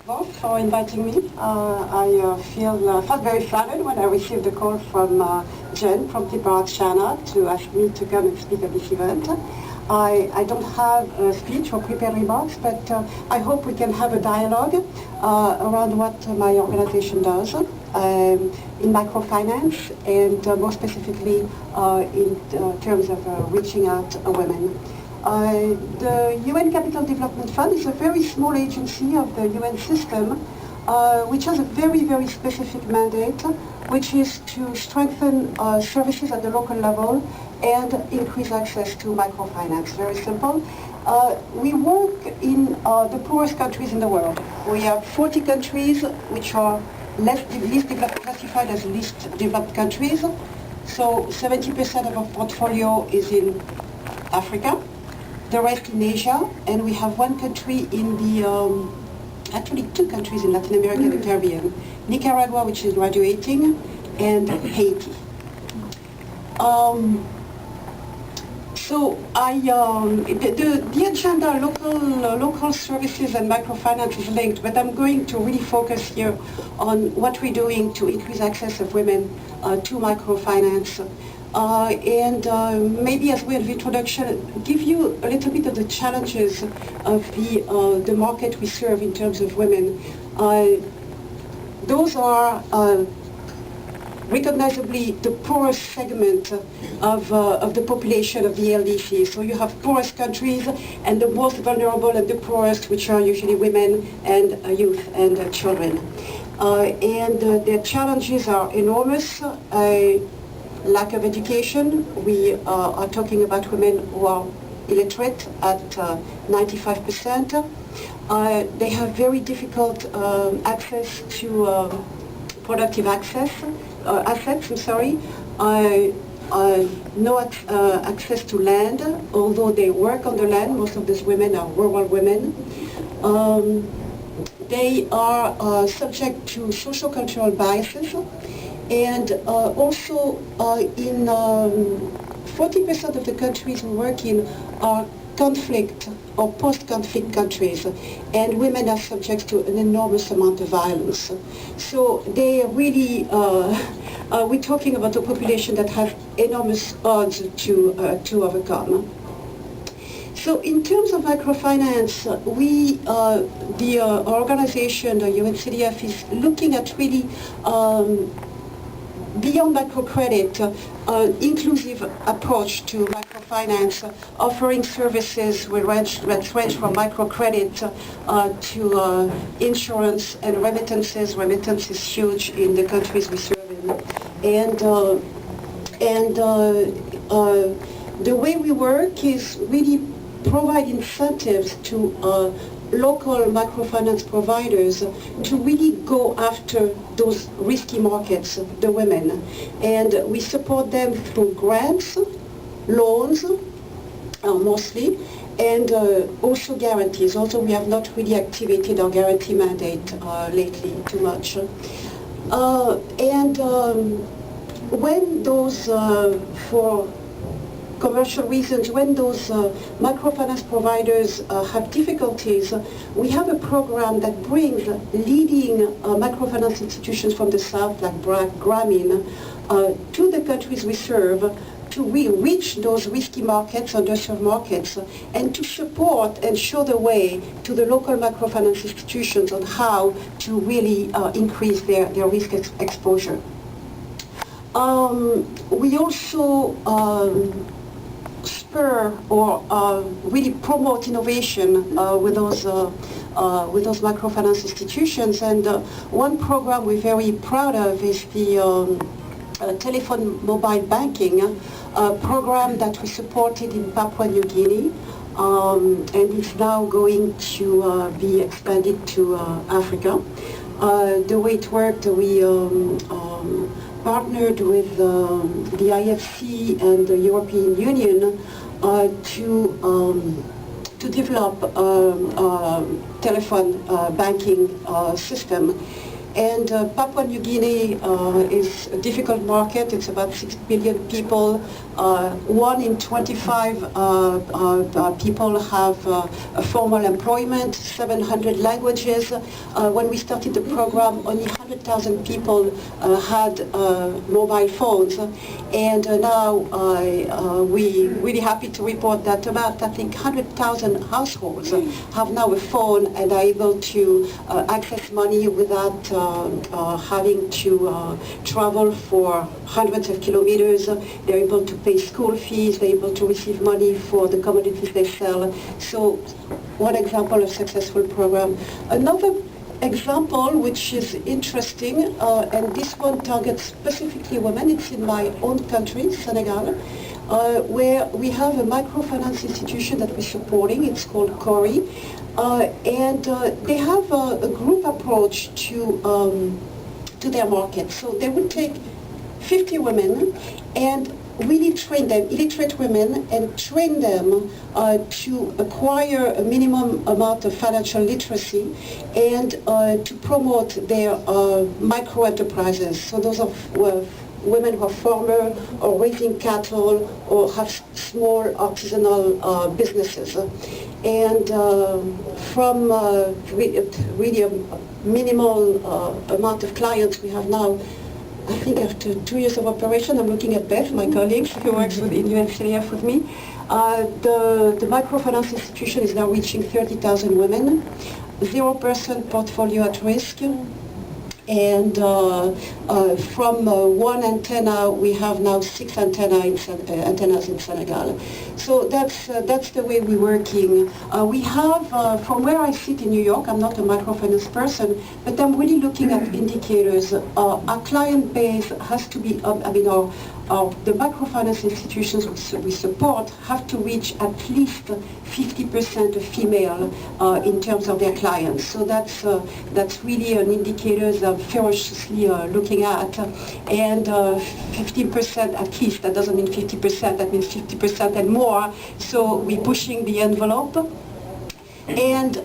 both for inviting me. I felt very flattered when I received a call from Jen from Clipart China to ask me to come and speak at this event. I don't have a speech or prepared remarks, but I hope we can have a dialogue around what my organization does in microfinance and more specifically in terms of reaching out to women. The UN Capital Development Fund is a very small agency of the UN system, which has a very, very specific mandate, which is to strengthen services at the local level and increase access to microfinance. Very simple. We work in the poorest countries in the world. We have 40 countries which are least developed, classified as least developed countries. So 70% of our portfolio is in Africa, the rest in Asia, and we have one country in the, actually two countries in Latin America and the Caribbean, Nicaragua, which is graduating, and Haiti. So the agenda, local services and microfinance is linked, but I'm going to really focus here on what we're doing to increase access of women to microfinance. And maybe as way of introduction, give you a little bit of the challenges of the market we serve in terms of women. Those are recognizably the poorest segment of the population of the LDC. So you have poorest countries and the most vulnerable and the poorest, which are usually women and youth and children. And their challenges are enormous. Lack of education. We are talking about women who are illiterate at 95%. They have very difficult access to productive assets, no access to land, although they work on the land. Most of these women are rural women. They are subject to social cultural biases. And also in 40% of the countries we work in are conflict or post-conflict countries, and women are subject to an enormous amount of violence. So they really, we're talking about a population that has enormous odds to overcome. So in terms of microfinance, we, the organization, the UNCDF, is looking at really beyond microcredit, inclusive approach to microfinance, offering services that range from microcredit to insurance and remittances. Remittance is huge in the countries we serve in. And the way we work is really provide incentives to local microfinance providers to really go after those risky markets, the women. And we support them through grants, loans, mostly, and also guarantees. Also, we have not really activated our guarantee mandate lately too much. When those, for commercial reasons, when those microfinance providers have difficulties, we have a program that brings leading microfinance institutions from the South, like Grameen, to the countries we serve to reach those risky markets, underserved markets, and to support and show the way to the local microfinance institutions on how to really increase their risk exposure. We also spur or really promote innovation with those microfinance institutions. And one program we're very proud of is the telephone mobile banking program that we supported in Papua New Guinea, and it's now going to be expanded to Africa. The way it worked, we partnered with the IFC and the European Union to develop a telephone banking system. And Papua New Guinea is a difficult market. It's about 6 billion people. 1 in 25 people have a formal employment, 700 languages. When we started the program, only 100,000 people had mobile phones. And now we're really happy to report that about, I think, 100,000 households have now a phone and are able to access money without having to travel for hundreds of kilometers. They're able to pay school fees. They're able to receive money for the commodities they sell. So one example of successful program. Another example which is interesting, and this one targets specifically women, it's in my own country, Senegal, where we have a microfinance institution that we're supporting. It's called CORI. And they have a group approach to their market. So they would take 50 women and really train them, illiterate women, and train them to acquire a minimum amount of financial literacy and to promote their micro enterprises. So those are women who are farmers or raising cattle or have small artisanal businesses. And from really a minimal amount of clients we have now, I think after 2 years of operation, I'm looking at Beth, my colleague, who works in UNCF with me. The microfinance institution is now reaching 30,000 women, 0% portfolio at risk. And from one antenna, we have now 6 antennas in Senegal. So that's the way we're working. We have, from where I sit in New York, I'm not a microfinance person, but I'm really looking at indicators. Our client base has to be, the microfinance institutions we support have to reach at least 50% of female in terms of their clients. So that's really an indicator that I'm ferociously looking at. And 15% at least, that doesn't mean 50%, that means 50% and more. So we're pushing the envelope. And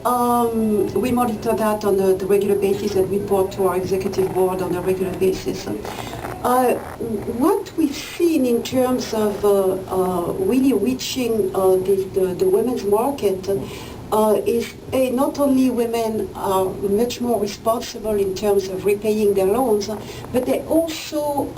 we monitor that on the regular basis and report to our executive board on a regular basis. What we've seen in terms of really reaching the women's market is not only women are much more responsible in terms of repaying their loans, but they also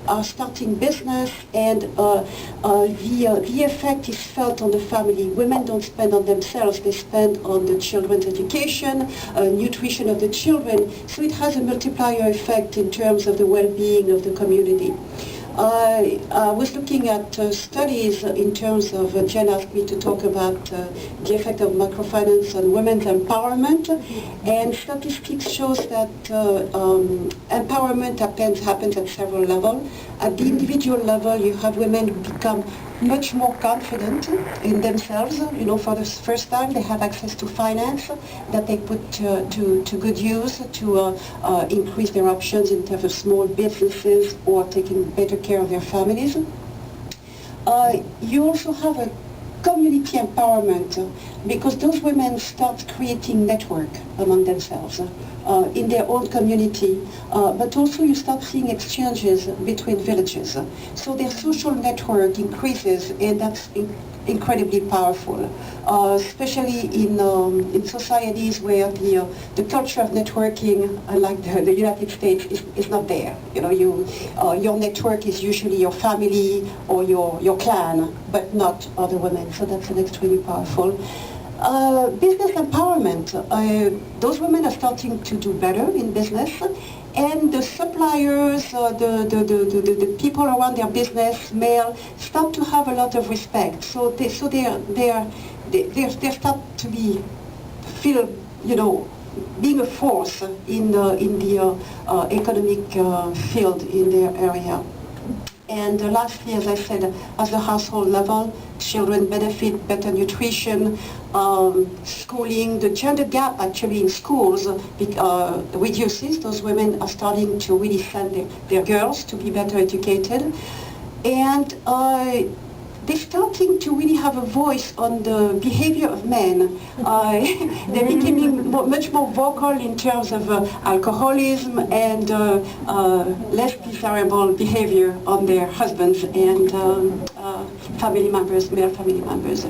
are starting business, and the effect is felt on the family. Women don't spend on themselves, they spend on the children's education, nutrition of the children, so it has a multiplier effect in terms of the well-being of the community. I was looking at studies in terms of, Jen asked me to talk about the effect of microfinance on women's empowerment, and statistics shows that empowerment happens at several levels. At the individual level, you have women who become much more confident in themselves. For the first time, they have access to finance that they put to good use to increase their options in terms of small businesses or taking better care of their families. You also have a community empowerment because those women start creating network among themselves in their own community, but also you start seeing exchanges between villages. So their social network increases, and that's incredibly powerful, especially in societies where the culture of networking, unlike the United States, is not there. Your network is usually your family or your clan, but not other women. So that's an extremely powerful. Business empowerment. Those women are starting to do better in business, and the suppliers, the people around their business, male, start to have a lot of respect. So they start to feel being a force in the economic field in their area. And lastly, as I said, at the household level, children benefit better nutrition, schooling. The gender gap actually in schools reduces. Those women are starting to really send their girls to be better educated. And they're starting to really have a voice on the behavior of men. They're becoming much more vocal in terms of alcoholism and less desirable behavior on their husbands and family members, male family members.